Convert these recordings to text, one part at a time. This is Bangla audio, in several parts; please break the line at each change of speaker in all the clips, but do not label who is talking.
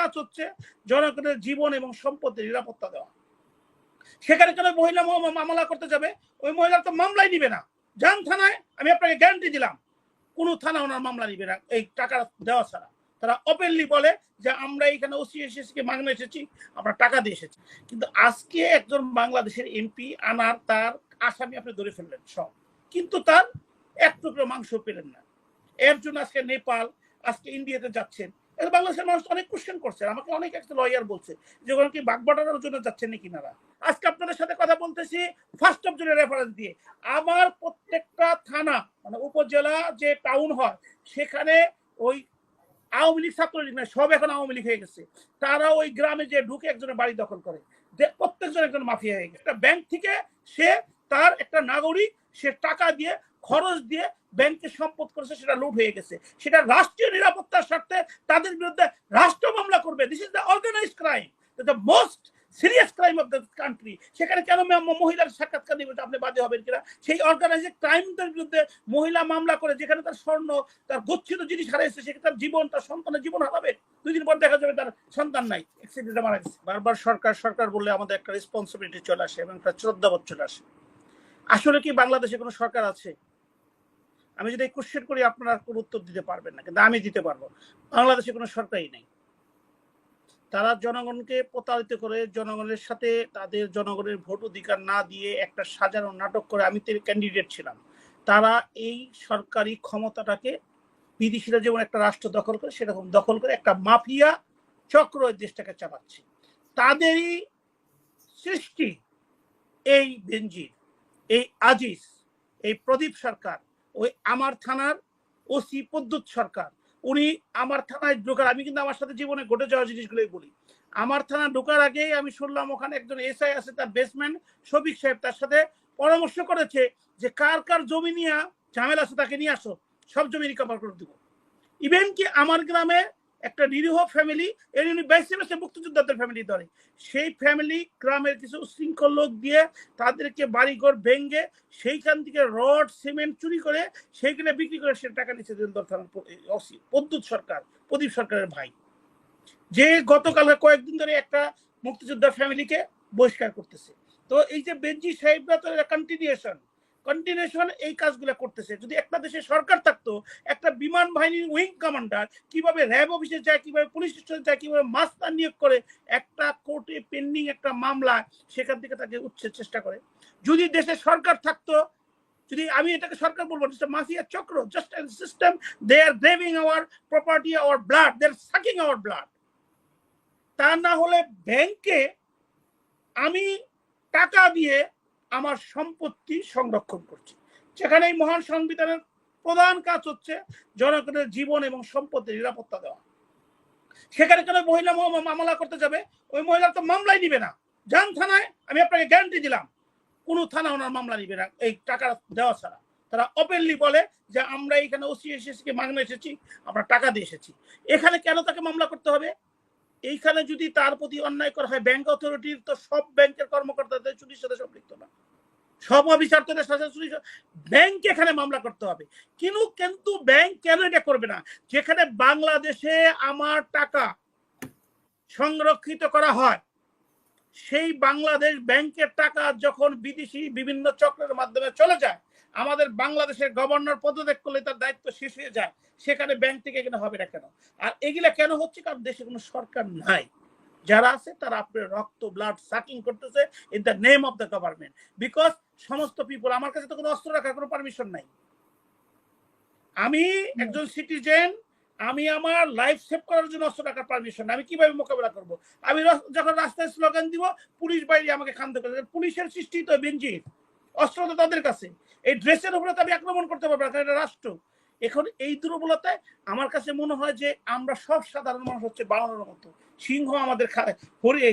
কাজ হচ্ছে জনগণের জীবন এবং সম্পত্তির নিরাপত্তা দেওয়া। সেখানে কেন মহিলা মামলা করতে যাবে? ওই মহিলা তো মামলাই নিবে না। যান থানায়, আমি আপনাকে গ্যারান্টি দিলাম কোন থানা ওনার মামলা নিবে না এই টাকা দেওয়া ছাড়া। তারা ওপেনলি বলে যে আমরা এখানে ওসিএসকে মাগনা এসেছি, আমরা টাকা দিয়ে এসেছি। কিন্তু আজকে একজন বাংলাদেশের এমপি আনার তার আসামি আপনি ধরে ফেললেন সব, কিন্তু তার এক টুকরো মাংস পেলেন না। এর জন্য আজকে নেপাল, আজকে ইন্ডিয়াতে যাচ্ছেন। বাংলাদেশের মানুষ অনেক কোশ্চেন করছে, আমাকে অনেক একটা লয়ার বলছে যে ওখানে কি বাগবাটার জন্য যাচ্ছেন নাকি নারা। আজকে আপনাদের সাথে কথা বলতেছি ফার্স্ট অফ জুনের রেফারেন্স দিয়ে। আমার প্রত্যেকটা থানা মানে উপজেলা যে টাউন হয় সেখানে ওই আওয়ামী লীগ ছাত্রলীগ না, সব এখন আওয়ামী লীগ হয়ে গেছে। তারা ওই গ্রামে যে ঢুকে একজনের বাড়ি দখল করে, প্রত্যেকজন একজন মাফিয়া হয়ে গেছে। একটা ব্যাংক থেকে সে তার একটা নাগরিক, সে টাকা দিয়ে খরচ দিয়ে ব্যাংকে সম্পদ করেছে, সেটা লুট হয়ে গেছে। সেটা রাষ্ট্রীয় নিরাপত্তার স্বার্থে তাদের বিরুদ্ধে রাষ্ট্র মামলা করবে। This is the organised crime, the most serious crime of the country. সেখানে কেন মহিলার সাক্ষাৎকার নিবে আপনি বাদে হবেন কিনা? সেই অর্গানাইজড ক্রাইমদের বিরুদ্ধে মহিলা মামলা করে যেখানে তার স্বর্ণ, তার গচ্ছিত জিনিস হারাইছে, সেখানে তার জীবন, তার সন্তানের জীবন হারাবে। 2 দিন পর দেখা যাবে তার সন্তান নাই, অ্যাক্সিডেন্টে মারা গেছে। বারবার সরকার সরকার বললে আমাদের একটা রেসপন্সিবিলিটি চলে আসে এবং একটা শ্রদ্ধাবোধ চলে আসে। আসলে কি বাংলাদেশে কোনো সরকার আছে? আমি যদি কোশ্চেন করি আপনারা কোনো উত্তর দিতে পারবেন না, কিন্তু আমি দিতে পারবো। বাংলাদেশে কোনো সরকারই নেই। তারা জনগণকে প্রতারিত করে, জনগণের সাথে তাদের জনগণের ভোট অধিকার না দিয়ে একটা সাজানো নাটক করে, আমি তো ক্যান্ডিডেট ছিলাম। তারা এই সরকারি ক্ষমতাটাকে বিদেশিরা যেমন একটা রাষ্ট্র দখল করে সেরকম দখল করে একটা মাফিয়া চক্র এই দেশটাকে চালাচ্ছে। তাদেরই সৃষ্টি এই বেনজির, এই আজিজ, এই প্রদীপ সরকার, ওই আমার থানার ওসি প্রদ্যুৎ সরকার। উনি আমার থানায় ঢোকার, আমি কিন্তু আমার সাথে জীবনে ঘটে যাওয়া জিনিসগুলোই বলি। আমার থানা ঢোকার আগেই আমি শুনলাম ওখানে একজন এসআই আছে, তার বেসমেন্ট শফিক সাহেব, তার সাথে পরামর্শ করেছে যে কার কার জমি নিয়ে ঝামেলা আছে তাকে নিয়ে আসো, সব জমি রিকভার করে দিব। ইভেন কি আমার গ্রামে একটা নিরীহ ফ্যামিলি, এর উনি বেছে বেছে মুক্তিযোদ্ধাদের ফ্যামিলি ধরে, সেই ফ্যামিলি গ্রামের কিছু উশৃঙ্খল লোক দিয়ে তাদেরকে বাড়িঘর ভেঙে সেইখান থেকে রড সিমেন্ট চুরি করে সেইখানে বিক্রি করে সে টাকা নিচ্ছে প্রদ্যুৎ সরকার, প্রদীপ সরকারের ভাই, যে গতকাল কয়েকদিন ধরে একটা মুক্তিযোদ্ধা ফ্যামিলিকে বহিষ্কার করতেছে। তো এই যে বেনজি সাহেবরা তো কন্টিনিউশন এই কাজগুলো করতেছে। যদি একটা দেশে সরকার থাকতো, একটা বিমান বাহিনীর উইং কমান্ডার কিভাবে র্যাব অফিসে যায়, কিভাবে পুলিশ স্টেশনে যায়, কিভাবে মাস্টার নিয়োগ করে একটা কোর্টে পেন্ডিং একটা মামলা সেখান থেকে তাকে উচ্ছের চেষ্টা করে। যদি দেশে সরকার থাকতো, যদি আমি এটাকে সরকার বলবো মাফিয়া চক্র, just a system, they are grabbing our property, our blood, they are sucking our blood. তা না হলে ব্যাংকে আমি টাকা দিয়ে আমার সম্পত্তি সংরক্ষণ করছি, যেখানে এই মহান সংবিধানের প্রধান কাজ হচ্ছে জনগণের জীবন এবং সম্পত্তির নিরাপত্তা দেওয়া। সেখানে কেন মহিলা মামলা করতে যাবে? ওই মহিলা তো মামলাই নিবে না। যান থানায়, আমি আপনাকে গ্যারান্টি দিলাম কোন থানা ওনার মামলা নিবে না এই টাকা দেওয়া ছাড়া। তারা ওপেনলি বলে যে আমরা এখানে ওসিএসকে মাগনা এসেছি, আমরা টাকা দিয়ে এসেছি। এখানে কেন তাকে মামলা করতে হবে? এইখানে যদি তার প্রতি অন্যায় করা হয়, ব্যাংক অথরিটির তো সব ব্যাংকের কর্মকর্তাদের চুরির সাথে সম্পৃক্ত না, সব অফিসারদের সাথে চুরি, ব্যাংক এখানে মামলা করতে হবে। কিন্তু ব্যাংক কেন এটা করবে না? যেখানে বাংলাদেশে আমার টাকা সংরক্ষিত করা হয়, সেই বাংলাদেশ ব্যাংকের টাকা যখন বিদেশি বিভিন্ন চক্রের মাধ্যমে চলে যায়, আমাদের বাংলাদেশের গভর্নর পদত্যাগ করলে তার দায়িত্ব শেষ হয়ে যায়, সেখানে ব্যাংক থেকে এখানে হবে না কেন? আর এগুলা কেন হচ্ছে? কারণ দেশে কোনো সরকার নাই। যারা আছে তারা আপনার রক্ত ব্লাড সাকিং করতেছে in the name of the government. Because সমস্ত পিপল, আমার কাছে তো কোনো অস্ত্র রাখার কোনো পারমিশন নাই। আমি একজন সিটিজেন, আমি আমার লাইফ সেভ করার জন্য অস্ত্র রাখার পারমিশন, আমি কিভাবে মোকাবেলা করব? আমি যখন রাস্তায় স্লোগান দিব, পুলিশ বাইরে আমাকে খান্ত করে। পুলিশের সৃষ্টি তো বেনজির, অস্ত্র তো তাদের কাছে। এই ড্রেসের উপরে তো আমি আক্রমণ করতে পারবো না, এটা রাষ্ট্র। এখন এই দুর্বলতায় আমার কাছে মনে হয় যে আমরা সব সাধারণ মানুষ হচ্ছে বানরের মতো, সিংহ আমাদের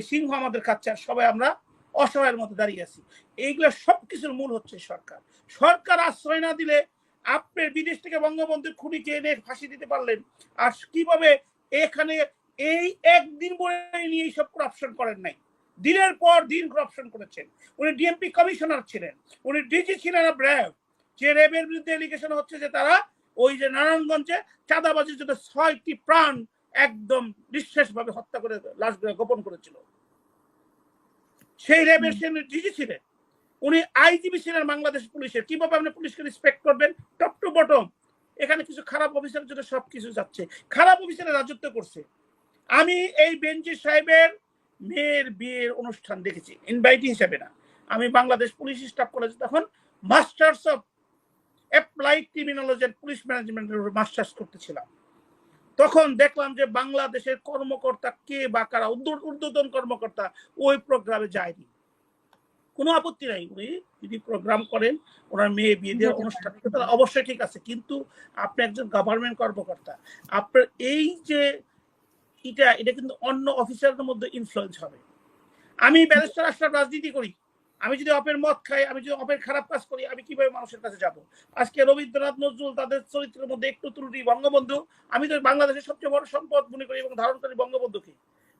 সিংহ আমাদের খাচ্ছে, আর সবাই আমরা অসহায়ের মতো দাঁড়িয়ে আছি। এইগুলো সবকিছুর মূল হচ্ছে সরকার। সরকার আশ্রয় না দিলে আপনি বিদেশ থেকে বঙ্গবন্ধুর খুনিকে এনে ফাঁসি দিতে পারলেন, আর কিভাবে এখানে এই একদিন বলে নিয়ে এইসব করাপশন করেন নাই, দিনের পর দিন করাপশন করেছেন। উনি ডিএমপি কমিশনার ছিলেন, উনি ডিজি ছিলেন র্যাব, যে র্যাবের বিরুদ্ধে এলিগেশন হচ্ছে যে তারা ওই যে নারায়ণগঞ্জে চাঁদাবাজির জন্য 6টি প্রাণ একদম নিঃশেষভাবে হত্যা করে লাশগুলো গোপন করেছিল। সেই র্যাবের সে ডিজি ছিলেন, উনি আইজিবি ছিলেন বাংলাদেশ পুলিশের। কিভাবে আপনি পুলিশকে রেসপেক্ট করবেন? Top to bottom. এখানে কিছু খারাপ অফিসারের জন্য সবকিছু যাচ্ছে, খারাপ অফিসারের রাজত্ব করছে। আমি এই বেনজির সাহেবের মেয়ের বিয়ের অনুষ্ঠান দেখেছি, ইনভাইটি হিসেবে না। আমি বাংলাদেশ পুলিশ স্টাফ কলেজে তখন মাস্টার্স অফ অ্যাপ্লাইড ক্রিমিনোলজির পুলিশ ম্যানেজমেন্টের মাস্টার্স করতেছিলাম। তখন দেখলাম যে বাংলাদেশের কর্মকর্তা কে বা কারা, ঊর্ধ্বতন কর্মকর্তা ওই প্রোগ্রামে যায়নি। কোনো আপত্তি নাই, উনি যদি প্রোগ্রাম করেন, ওনার মেয়ে বিয়ে দেওয়ার অনুষ্ঠান, তাহলে অবশ্যই ঠিক আছে। কিন্তু আপনি একজন গভর্নমেন্ট কর্মকর্তা, আপনার এই যে এটা কিন্তু অন্য অফিসারদের মধ্যে ইনফ্লুয়েন্স হবে। আমি ব্যারিস্টার আশরাফ রাজনীতি করি, আমি যদি অপের মদ খাই, আমি যদি অপের খারাপ কাজ করি, আমি কিভাবে মানুষের কাছে যাব? আজকে রবীন্দ্রনাথ নজরুল তাদের চরিত্রের মধ্যে একটু ত্রুটি, বঙ্গবন্ধু, আমি তো বাংলাদেশের সবচেয়ে বড় সম্পদ মনে করি এবং ধারণ করি বঙ্গবন্ধুকে,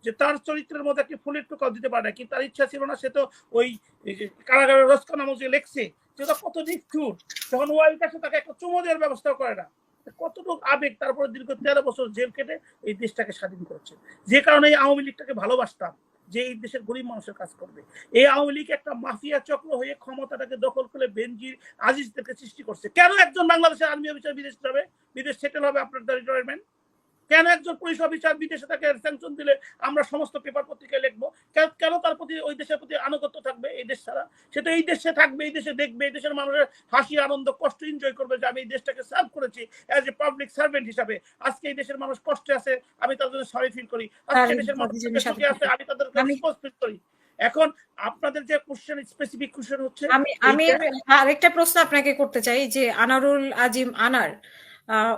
যে তার চরিত্রের মধ্যে একটি ফুলের টুকাও দিতে পারে না। কিন্তু তার ইচ্ছা ছিল না, সে তো ওই কারাগারের রস্কা নামক যে লেখছে, সেটা কত নিষ্ঠুর, যখন ওয়াইল্ড কাছে তাকে একটা চুমো দেওয়ার ব্যবস্থা করে না। কতটুকু আবেগ, তারপরে দীর্ঘ 13 বছর জেল কেটে এই দেশটাকে স্বাধীন করেছে। যে কারণে এই আওয়ামী লীগটাকে ভালোবাসতাম, যে এই দেশের গরিব মানুষের কাজ করবে। এই আওয়ামী লীগ একটা মাফিয়া চক্র হয়ে ক্ষমতাটাকে দখল করে বেনজির আজিজদেরকে সৃষ্টি করছে। কেন একজন বাংলাদেশের আর্মি অফিসার বিদেশ যাবে, বিদেশ সেটেল হবে আপনার রিটায়ারমেন্ট? কেন একজন পুলিশ অফিসার বিদেশে তাকে স্যাংশন দিলে আমরা সমস্ত পেপার পত্রিকায় লিখবো? কেন তার প্রতি ওই দেশের প্রতি আনুগত্য থাকবে এই দেশ ছাড়া? সে তো এই দেশে থাকবে, এই দেশে দেখবে, এই দেশের মানুষের হাসি আনন্দ কষ্ট এনজয় করবে, যে আমি এই দেশটাকে সার্ভ করেছি অ্যাজ এ পাবলিক সার্ভেন্ট হিসাবে। আজকে এই দেশের মানুষ কষ্টে আছে, আমি তাদের জন্য সরি ফিল করি। আজকে দেশের মানুষ সুখে আছে, আমি তাদের রেসপন্স ফিল করি। এখন আপনাদের যে কোশ্চেন, স্পেসিফিক কোশ্চেন হচ্ছে,
আমি আরেকটা প্রশ্ন আপনাকে করতে চাই, যে আনারুল আজিম আনার,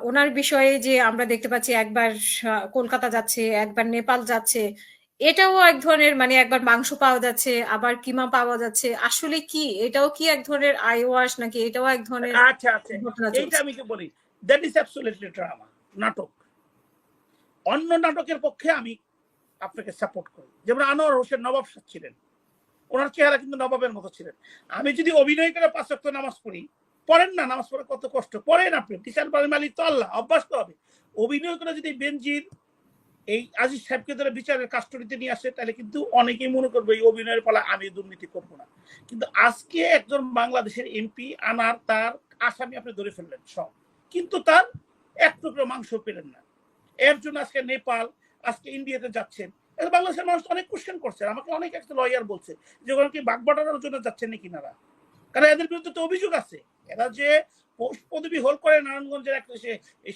ওনার বিষয়ে যে আমরা দেখতে পাচ্ছি একবার কলকাতা যাচ্ছে, একবার নেপাল যাচ্ছে, এটাও এক ধরনের, মানে একবার মাংস পাওয়া যাচ্ছে, আবার কিমা পাওয়া যাচ্ছে, আসলে কি এটাও কি এক ধরনের আই ওয়াশ, নাকি এটাও এক ধরনের?
আচ্ছা আচ্ছা, এইটা আমি কি বলি, দ্যাট ইজ অ্যাবসলিউটলি ড্রামা, নাটক। অন্য নাটকের পক্ষে আমি আপনাকে সাপোর্ট করি। যেমন আনোয়ার হোসেন নবাব ছিলেন, ওনার চেহারা কিন্তু নবাবের মতো ছিলেন। আমি যদি অভিনয় করে 5 ওয়াক্ত নামাজ পড়ি, পড়েন না, নামাজ পড়ে কত কষ্ট, পড়েন আপনি, টিচার বাড়ির মালিক তো আল্লাহ, অভ্যাস তো হবে। অভিনয় করে যদি বেনজির এই আজিজ সাহেবকে ধরে বিচারের কাস্টডিতে নিয়ে আসে, তাহলে কিন্তু অনেকেই মনে করবে এই অভিনয়ের পালা, আমি দুর্নীতি করবো না। কিন্তু আজকে একজন বাংলাদেশের এমপি আনার, তার আসামি আপনি ধরে ফেললেন সব, কিন্তু তার এক টুকরো মাংস পেলেন না। এর জন্য আজকে নেপাল, আজকে ইন্ডিয়াতে যাচ্ছেন। বাংলাদেশের মানুষ অনেক কোশ্চেন করছে, আমাকে অনেক একটা লয়ার বলছে যে ওখানে কি বাগবাটার জন্য যাচ্ছেন নাকি নারা, কারণ এদের বিরুদ্ধে তো অভিযোগ আছে। এরা যে পোস্ট পদবি হোল্ড করে নারায়ণগঞ্জের এক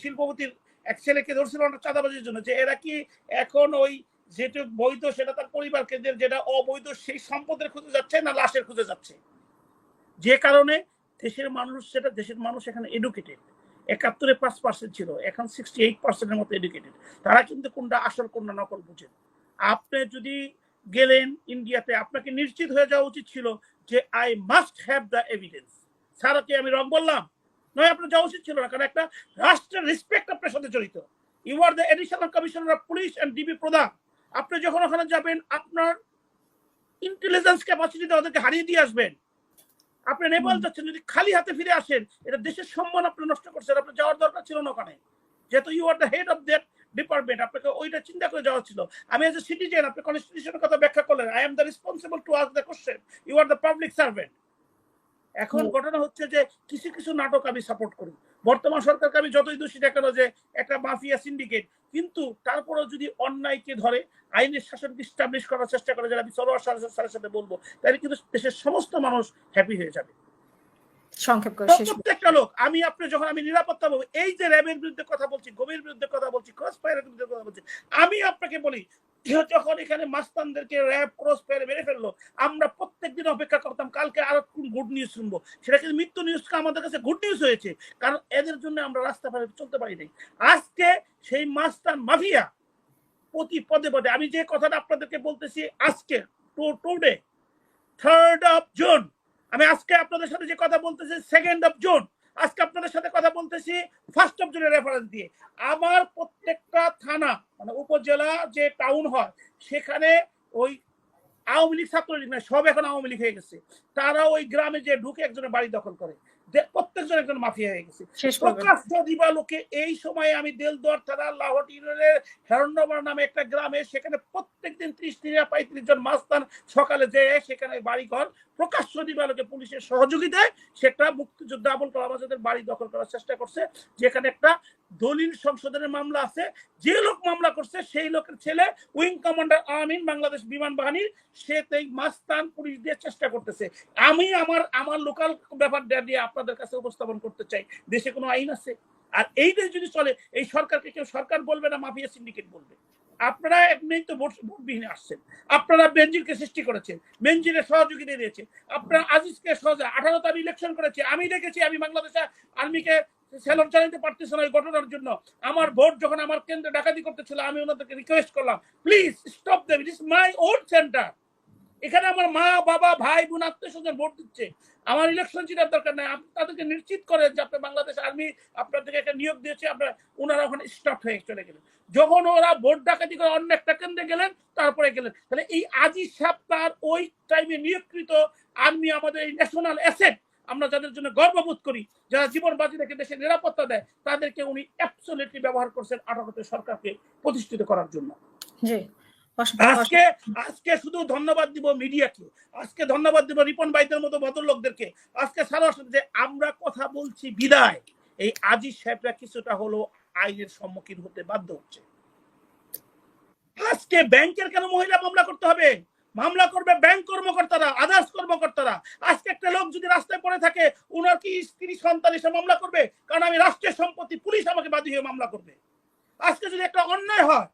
শিল্পপতির এক ছেলেকে ধরছিল চাঁদাবাজির জন্য, যে এরা কি এখন ওই যেটা বৈধ সেটা তার পরিবারকে, যেটা অবৈধ সেই সম্পদের খুঁজে যাচ্ছে না লাশের খুঁজে যাচ্ছে? যে কারণে দেশের মানুষ, সেটা দেশের মানুষ এখানে এডুকেটেড, 71-এ 5% ছিল, এখন 68%-এর মতো এডুকেটেড। তারা কিন্তু কোনটা আসল কোনটা নকল বুঝেন। আপনি যদি গেলেন ইন্ডিয়াতে, আপনাকে নিশ্চিত হয়ে যাওয়া উচিত ছিল যে I must have the evidence. Sir কি আমি রং বললাম? নয়, আপনার যাওয়া উচিত ছিল না, কারণ একটা রাষ্ট্রের রেসপেক্ট আপনার সাথে জড়িত। You are the additional commissioner of police and DB প্রধান। আপনি যখন ওখানে যাবেন, আপনার ইন্টেলিজেন্স ক্যাপাসিটি ওদেরকে হারিয়ে দিয়ে আসবেন। আপনি নেপাল যাচ্ছেন, যদি খালি হাতে ফিরে আসেন, এটা দেশের সম্মান আপনি নষ্ট করছেন। আপনার যাওয়ার দরকার ছিল না ওখানে, যেহেতু you are the head of that department, আপনাকে ওইটা চিন্তা করে যাওয়া ছিল। আমি এজ এ সিটিজেন, আপনি কনস্টিটিউশনের কথা ব্যাখ্যা করলেন, I am the responsible to ask the question, you are the public servant. এখন ঘটনা হচ্ছে যে কিছু কিছু নাটক আমি সাপোর্ট করি। বর্তমান সরকারকে আমি যতই দোষী দেখানো যে একটা মাফিয়া সিন্ডিকেট, কিন্তু তারপরেও যদি অন্যায়কে ধরে আইনের শাসনকে স্টাবলিশ করার চেষ্টা করে, যারা আমি সরোয়ার স্যারের সাথে বলবো, তাহলে কিন্তু দেশের সমস্ত মানুষ হ্যাপি হয়ে যাবে। প্রত্যেকটা লোক, আমি আপনি যখন আমি নিরাপত্তা বলবো, এই যে র্যাবের বিরুদ্ধে কথা বলছি, গভীর বিরুদ্ধে কথা বলছি, ক্রস ফায়ারের বিরুদ্ধে কথা বলছি, আমি আপনাকে বলি, যখন এখানে মাস্তানদেরকে র্যাব ক্রস ফায়ারে মেরে ফেললো, আমরা প্রত্যেকদিন অপেক্ষা করতাম কালকে আরো কোন গুড নিউজ শুনবো। সেটা কিন্তু মৃত্যু নিউজটা আমাদের কাছে গুড নিউজ হয়েছে, কারণ এদের জন্য আমরা রাস্তা পারে চলতে পারি নাই। আজকে সেই মাস্তান মাফিয়া প্রতি পদে পদে, আমি যে কথাটা আপনাদেরকে বলতেছি, আজকে টুডে 3rd of June, আমি আজকে আপনাদের সাথে যে কথা বলতেছি 2nd of June, আজকে আপনাদের সাথে কথা বলতেছি 1st of June রেফারেন্স দিয়ে। আমার প্রত্যেকটা থানা, মানে উপজেলা যে টাউন হয়, সেখানে ওই আওয়ামী লীগ ছাত্রলীগ না, সব এখন আওয়ামী লীগ হয়ে গেছে। তারা ওই গ্রামে যে ঢুকে একজনের বাড়ি দখল করে, প্রত্যেকজন একজন মাফিয়া হয়ে গেছে।
শেষ করবেন।
প্রকাশ্য দিবালোকে এই সময়ে আমি দেলদুয়ার থানা লাহোট ইউনিয়নের হেরন্ডবার নামে একটা গ্রামে, সেখানে প্রত্যেকদিন 30-35 জন মাস্তান সকালে যেয়ে সেখানে বাড়িঘর প্রকাশ্য দিবালোকে পুলিশের সহযোগিতায় সেটা মুক্তিযোদ্ধা আবুল কালাম আজাদের বাড়ি দখল করার চেষ্টা করছে, যেখানে একটা দলিল সংশোধনের মামলা আছে। যে লোক মামলা করছে সেই লোকের ছেলে উইং কমান্ডার আমিন, বাংলাদেশ বিমান বাহিনীর, সে এই মাস্তান পুলিশ দিয়ে চেষ্টা করতেছে। আমি আমার লোকাল ব্যাপার দিয়ে আপনাদের কাছে উপস্থাপন করতে চাই, দেশে কোনো আইন আছে? আর এই দেশ যদি চলে, এই সরকারকে কেউ সরকার বলবে না, মাফিয়া সিন্ডিকেট বলবে। আপনারা এমনি তো ভোটবিহীনে আসছেন, আপনারা বেনজিরকে সৃষ্টি করেছেন, বেনজিরের সহযোগিতা দিয়েছে, আপনারা আজিজকে 18 আমি ইলেকশন করেছি, আমি দেখেছি, আমি বাংলাদেশে আর্মিকে সেলন চালাতে পারতেছে না ওই ঘটনার জন্য। আমার ভোট যখন আমার কেন্দ্রে ডাকাতি করতেছিল, আমি ওনাদেরকে রিকোয়েস্ট করলাম, please stop them, it is my own centre. এখানে আমার মা বাবা ভাই বোন আত্মীয় স্বজন ভোট দিচ্ছে, আমার ইলেকশন জিতার দরকার নাই। আপনি তাদেরকে নিশ্চিত করেন যে আপনি বাংলাদেশ আর্মি আপনাদেরকে একটা নিয়োগ দিয়েছে, আপনার ওনারা ওখানে স্টপ হয়ে চলে গেলেন। যখন ওরা ভোট ডাকাতি করে অন্য একটা কেন্দ্রে গেলেন, তারপরে গেলেন। তাহলে এই আজিজ সাহেব তার ওই টাইমে নিয়োগকৃত আর্মি, আমাদের এই ন্যাশনাল অ্যাসেট, আমরা যাদের জন্য গর্ববোধ করি, যারা জীবন বাজি রেখে দেশের নিরাপত্তা দেয়, তাদেরকে উনি অ্যাবসলিউটলি ব্যবহার করছেন 18তে সরকারকে প্রতিষ্ঠিত করার জন্য।
জি,
আজকে শুধু ধন্যবাদ দিব মিডিয়াকে, আজকে ধন্যবাদ দিব রিপন ভাইদের মতো ভদ্রলোকদেরকে। আজকে সারা যে আমরা কথা বলছি বিদায়, এই আজিজ সাহেবরা কিছুটা হলো আইনের সম্মুখীন হতে বাধ্য হচ্ছে। আজকে ব্যাংকের কেন মহিলা মামলা করতে হবে? মামলা করবে ব্যাংক কর্মকর্তারা, আদার্স কর্মকর্তারা। আজকে একটা লোক যদি রাস্তায় পড়ে থাকে, ওনার কি স্ত্রী সন্তান এসে মামলা করবে? কারণ আমি রাষ্ট্রীয় সম্পত্তি, পুলিশ আমাকে বাদী হয়ে মামলা করবে। আজকে যদি একটা অন্যায় হয়,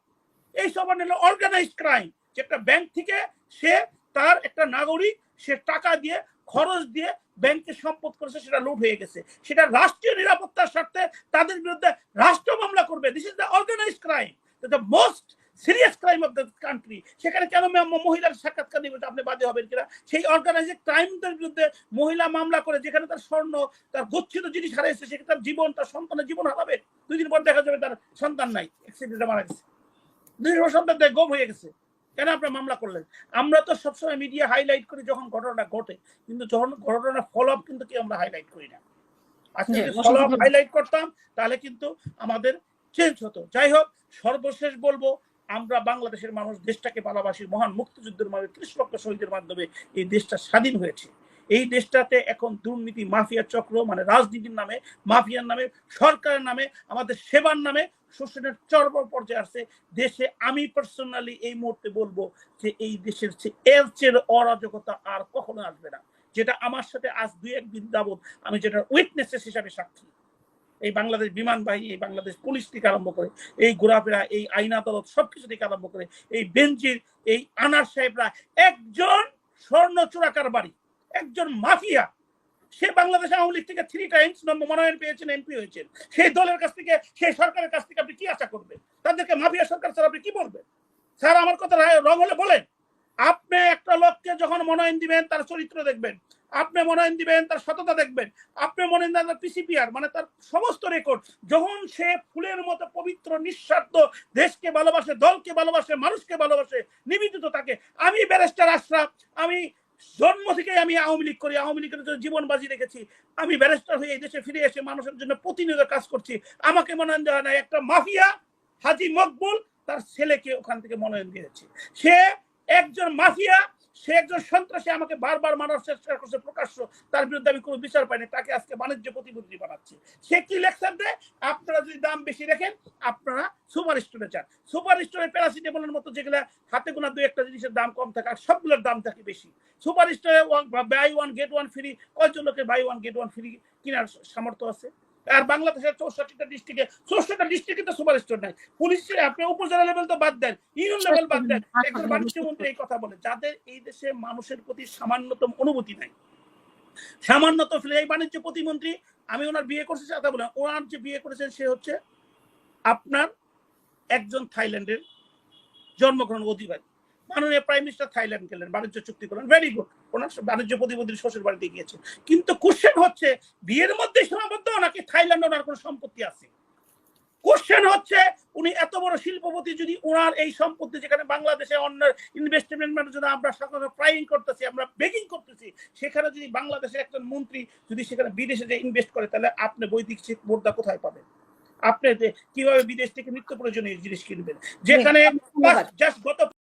এই সব অর্গানাইজড ক্রাইম, যে একটা ব্যাংক থেকে সে তার একটা নাগরিক, সে টাকা দিয়ে খরচ দিয়ে ব্যাংকে সম্পদ করেছে, সেটা লুট হয়ে গেছে, সেটা রাষ্ট্রীয় নিরাপত্তার স্বার্থে তাদের বিরুদ্ধে রাষ্ট্র মামলা করবে। This is the organised crime, the most serious crime of the country. সেখানে কেন মহিলার সাক্ষাৎকার দিবে আপনি বাদী হবেন কিনা? সেই অর্গানাইজড ক্রাইমদের বিরুদ্ধে মহিলা মামলা করে, যেখানে তার স্বর্ণ, তার গচ্ছিত জিনিস হারিয়েছে, সেখানে তার জীবন, তার সন্তানের জীবন হারাবে। 2 দিন পর দেখা যাবে তার সন্তান নাই, অ্যাক্সিডেন্টে মারা গেছে, 2 দিন সন্তান গম হয়ে গেছে। কেন আপনার মামলা করলেন? আমরা তো সবসময় মিডিয়া হাইলাইট করি যখন ঘটনাটা ঘটে, কিন্তু যখন ঘটনা ফলো আপ কিন্তু কি আমরা হাইলাইট করি না। আজকে যদি ফলো আপ হাইলাইট করতাম তাহলে কিন্তু আমাদের চেঞ্জ হতো। যাই হোক, সর্বশেষ বলবো, আমরা বাংলাদেশের মানুষ দেশটাকে ভালোবাসি। মহান মুক্তিযুদ্ধের মাধ্যমে 30 লক্ষ শহীদের মাধ্যমে এই দেশটা স্বাধীন হয়েছে। এই দেশটাতে এখন দুর্নীতি, মাফিয়া চক্র, মানে রাজনীতির নামে, মাফিয়ার নামে, সরকারের নামে, আমাদের সেবার নামে শোষণের চরম পর্যায়ে আসছে দেশে। আমি পার্সোনালি এই মুহূর্তে বলবো যে এই দেশের এর চেয়ে অরাজকতা আর কখনো আসবে না, যেটা আমার সাথে আজ 2-1 দিন যাবত আমি যেটা উইটনেসেস হিসাবে সাক্ষী। এই বাংলাদেশ বিমান বাহিনী, এই বাংলাদেশ পুলিশ থেকে আরম্ভ করে, এই ঘোরাফেরা, এই আইন আদালত, সবকিছু থেকে আরম্ভ করে, এই বেঞ্জির, এই আনার সাহেবরা একজন স্বর্ণ চোরাকার বাড়ি, একজন মাফিয়া। সে বাংলাদেশ আওয়ামী লীগ থেকে 3 টাইমস মনোনয়ন পেয়েছেন, এমপি হয়েছেন। সেই দলের কাছ থেকে, সেই সরকারের কাছ থেকে আপনি কি আশা করবেন? তাদেরকে মাফিয়া সরকার স্যার আপনি কি বলবেন? স্যার আমার কথা রং হলে বলেন। আপনি একটা লোককে যখন মনোনয়ন দিবেন, তার চরিত্র দেখবেন, আপনি মনোনয়ন দিবেন তার সততা দেখবেন, আপনি মনোনয়ন দেন তার পিসিপিআর, মানে তার সমস্ত রেকর্ড। যখন সে ফুলের মতো পবিত্র, নিঃস্বার্থ, দেশকে ভালোবাসে, দলকে ভালোবাসে, মানুষকে ভালোবাসে, নিবেদিত থাকে। আমি ব্যারিস্টার আশরাফ, আমি জন্ম থেকে আমি আওয়ামী লীগ করি, আওয়ামী লীগের জন্য জীবন বাজি রেখেছি। আমি ব্যারিস্টার হয়ে এই দেশে ফিরে এসে মানুষের জন্য প্রতিনিয়ত কাজ করছি। আমাকে মনোনয়ন দেওয়া নাই, একটা মাফিয়া হাজি মকবুল তার ছেলেকে ওখান থেকে মনোনয়ন দিয়েছে। সে একজন মাফিয়া, সে একজন সন্ত্রাসী, আমাকে বারবার মারার চেষ্টা করছে প্রকাশ্য, তার বিরুদ্ধে আমি কোনো বিচার পাইনি, তাকে আজকে বাণিজ্য প্রতিমন্ত্রী বানাচ্ছে। সে কি লেকচার দেয়? আপনারা যদি দাম বেশি রাখেন, আপনারা সুপার স্টোরে চান। সুপার স্টোরে প্যারাসিটামলের মতো যেগুলো হাতে গোনা 2-1টা জিনিসের দাম কম থাকে, আর সবগুলোর দাম থাকে বেশি। সুপার স্টোরে বাই 1 গেট 1 ফ্রি, কয়জন লোকের বাই 1 গেট 1 ফ্রি কেনার সামর্থ্য আছে? আর বাংলাদেশের 64টা ডিস্ট্রিক্টে 64টা ডিস্ট্রিক্টে তো সুপার স্টোর নাই। পুলিশের আপনি উপজেলা লেভেল তো বাদ দেন, ইউনিয়ন লেভেল বাদ দেন। একজন বাণিজ্য মন্ত্রী এই কথা বলে, যাদের এই দেশে মানুষের প্রতি সামান্যতম অনুভূতি নাই, সামান্যতম ফিরে। এই বাণিজ্য প্রতিমন্ত্রী, আমি ওনার বিয়ে করছি কথা বলেন, ওনার যে বিয়ে করেছেন সে হচ্ছে আপনার একজন থাইল্যান্ডের জন্মগ্রহণ অধিবাসী। মাননীয় প্রাইম মিনিস্টার থাইল্যান্ড গেলেন, বাণিজ্য চুক্তি করলেন, ভেরি গুড। ওনার বাণিজ্য প্রতিমন্ত্রী শ্বশুর বাড়িতে গিয়েছে। কিন্তু কোশ্চেন হচ্ছে, বিয়ের মধ্যে সীমাবদ্ধ নাকি থাইল্যান্ড ওনার কোনো সম্পত্তি আছে? কোশ্চেন হচ্ছে উনি এত বড় শিল্পপতি, যদি ওনার এই সম্পত্তি যেখানে বাংলাদেশে অন্য ইনভেস্টমেন্টের জন্য আমরা প্রাইং করতেছি, আমরা বেগিং করতেছি, সেখানে যদি বাংলাদেশের একজন মন্ত্রী যদি সেখানে বিদেশে যে ইনভেস্ট করে, তাহলে আপনি বৈদেশিক মুদ্রা কোথায় পাবেন? আপনি কিভাবে বিদেশ থেকে নিত্য প্রয়োজনীয় জিনিস কিনবেন, যেখানে জাস্ট গত